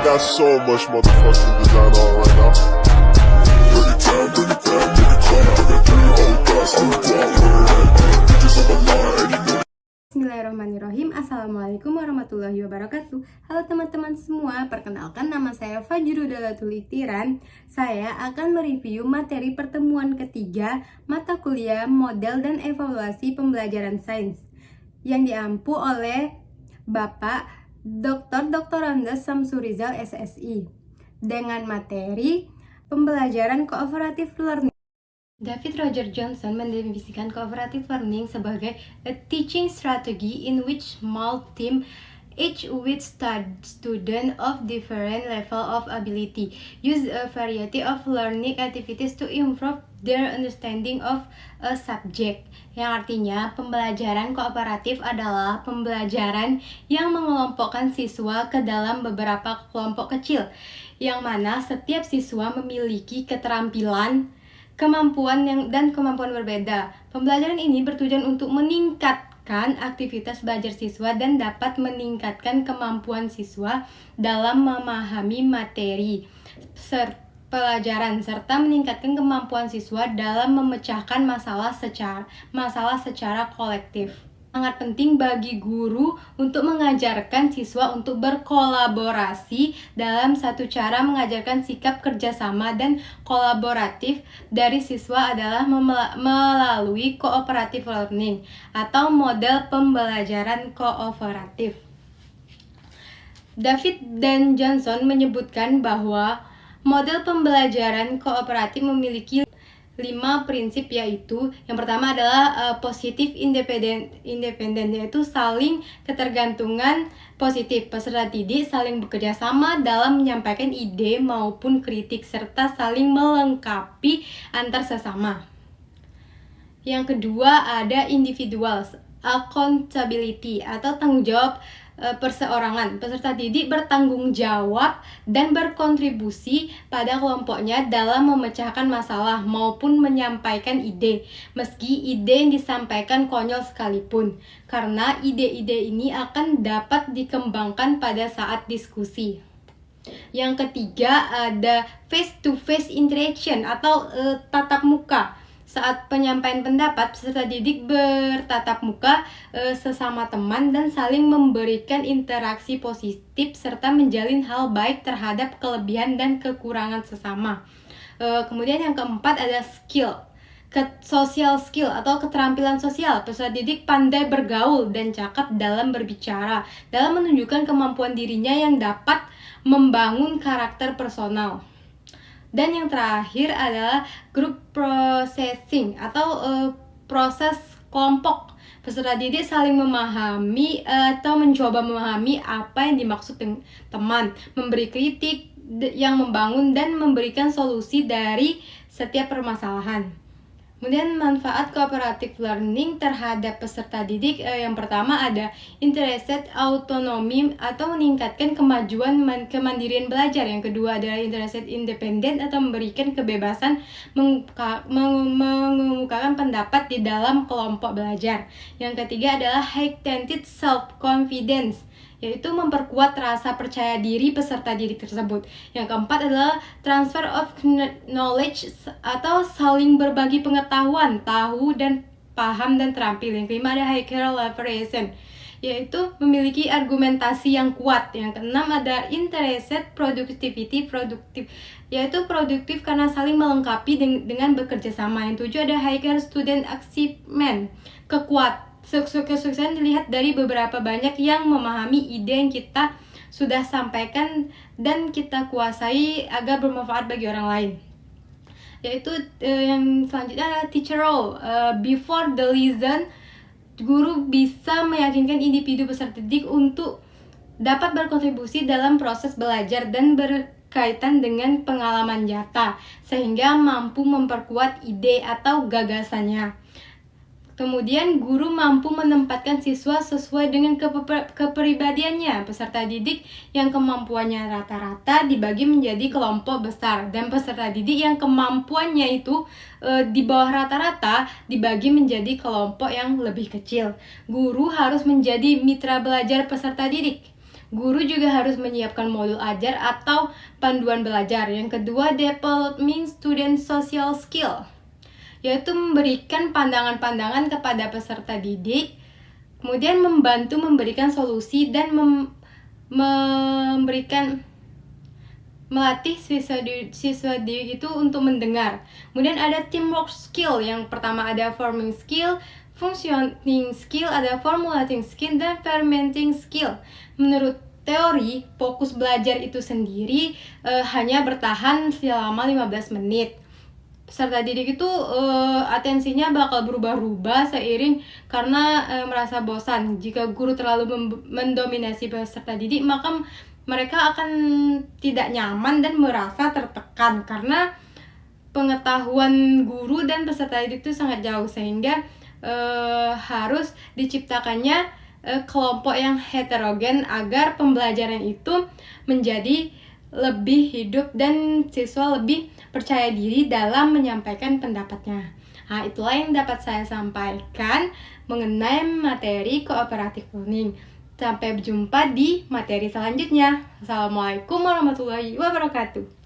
got so much motherfucking design on right now. Bring it down, bring it down, make it clap. I got 3 old thoughts, I'm wild, bitches on my line, and you know. Bismillahirrahmanirrahim. Assalamualaikum warahmatullahi wabarakatuh. Halo teman-teman semua, perkenalkan nama saya Fajrudalatul Iktiran. Saya akan mereview materi pertemuan ketiga mata kuliah model dan evaluasi pembelajaran sains yang diampu oleh Bapak Dr. Andes Samsurizal SSI dengan materi pembelajaran cooperative learning. David Roger Johnson mendefinisikan cooperative learning sebagai a teaching strategy in which small team, each with student of different level of ability, use a variety of learning activities to improve their understanding of a subject. Yang artinya, pembelajaran kooperatif adalah pembelajaran yang mengelompokkan siswa ke dalam beberapa kelompok kecil, yang mana setiap siswa memiliki keterampilan, kemampuan kemampuan berbeda. Pembelajaran ini bertujuan untuk meningkatkan aktivitas belajar siswa dan dapat meningkatkan kemampuan siswa dalam memahami materi pelajaran serta meningkatkan kemampuan siswa dalam memecahkan masalah secara kolektif. Sangat penting bagi guru untuk mengajarkan siswa untuk berkolaborasi dalam satu cara mengajarkan sikap kerjasama dan kolaboratif dari siswa adalah melalui cooperative learning atau model pembelajaran kooperatif. David dan Johnson menyebutkan bahwa model pembelajaran kooperatif memiliki 5 prinsip, yaitu yang pertama adalah positif independen, yaitu saling ketergantungan positif. Peserta didik saling bekerja sama dalam menyampaikan ide maupun kritik serta saling melengkapi antar sesama. Yang kedua ada individual accountability atau tanggung jawab perseorangan. Peserta didik bertanggung jawab dan berkontribusi pada kelompoknya dalam memecahkan masalah maupun menyampaikan ide, meski ide yang disampaikan konyol sekalipun, karena ide-ide ini akan dapat dikembangkan pada saat diskusi. Yang ketiga ada face-to-face interaction atau tatap muka. Saat penyampaian pendapat, peserta didik bertatap muka sesama teman dan saling memberikan interaksi positif serta menjalin hal baik terhadap kelebihan dan kekurangan sesama. Kemudian yang keempat ada social skill atau keterampilan sosial. Peserta didik pandai bergaul dan cakap dalam berbicara, dalam menunjukkan kemampuan dirinya yang dapat membangun karakter personal. Dan yang terakhir adalah group processing atau proses kelompok. Peserta didik saling memahami atau mencoba memahami apa yang dimaksud teman, memberi kritik yang membangun dan memberikan solusi dari setiap permasalahan. Kemudian manfaat cooperative learning terhadap peserta didik, yang pertama ada interested autonomy atau meningkatkan kemandirian belajar. Yang kedua adalah interested independent atau memberikan kebebasan mengemukakan pendapat di dalam kelompok belajar. Yang ketiga adalah heightened self-confidence, yaitu memperkuat rasa percaya diri peserta didik tersebut. Yang keempat adalah transfer of knowledge atau saling berbagi pengetahuan, tahu dan paham dan terampil. Yang kelima ada higher elaboration, yaitu memiliki argumentasi yang kuat. Yang keenam ada interested productivity, yaitu produktif karena saling melengkapi dengan bekerja sama. Yang tujuh ada higher student achievement, kesuksesan dilihat dari beberapa banyak yang memahami ide yang kita sudah sampaikan dan kita kuasai agar bermanfaat bagi orang lain. Yaitu yang selanjutnya adalah teacher role. Before the lesson, guru bisa meyakinkan individu peserta didik untuk dapat berkontribusi dalam proses belajar dan berkaitan dengan pengalaman nyata, sehingga mampu memperkuat ide atau gagasannya. Kemudian guru mampu menempatkan siswa sesuai dengan kepribadiannya. Peserta didik yang kemampuannya rata-rata dibagi menjadi kelompok besar, dan peserta didik yang kemampuannya itu di bawah rata-rata dibagi menjadi kelompok yang lebih kecil. Guru harus menjadi mitra belajar peserta didik. Guru juga harus menyiapkan modul ajar atau panduan belajar. Yang kedua, developing student social skill, yaitu memberikan pandangan-pandangan kepada peserta didik, kemudian membantu memberikan solusi dan melatih siswa didik itu untuk mendengar. Kemudian ada teamwork skill, yang pertama ada forming skill, functioning skill, ada formulating skill, dan fermenting skill. Menurut teori, fokus belajar itu sendiri hanya bertahan selama 15 menit. Peserta didik itu atensinya bakal berubah-ubah seiring karena merasa bosan. Jika guru terlalu mendominasi peserta didik, maka mereka akan tidak nyaman dan merasa tertekan karena pengetahuan guru dan peserta didik itu sangat jauh, sehingga harus diciptakannya kelompok yang heterogen agar pembelajaran itu menjadi lebih hidup dan siswa lebih percaya diri dalam menyampaikan pendapatnya. Nah, itulah yang dapat saya sampaikan mengenai materi cooperative learning. Sampai berjumpa di materi selanjutnya. Assalamualaikum warahmatullahi wabarakatuh.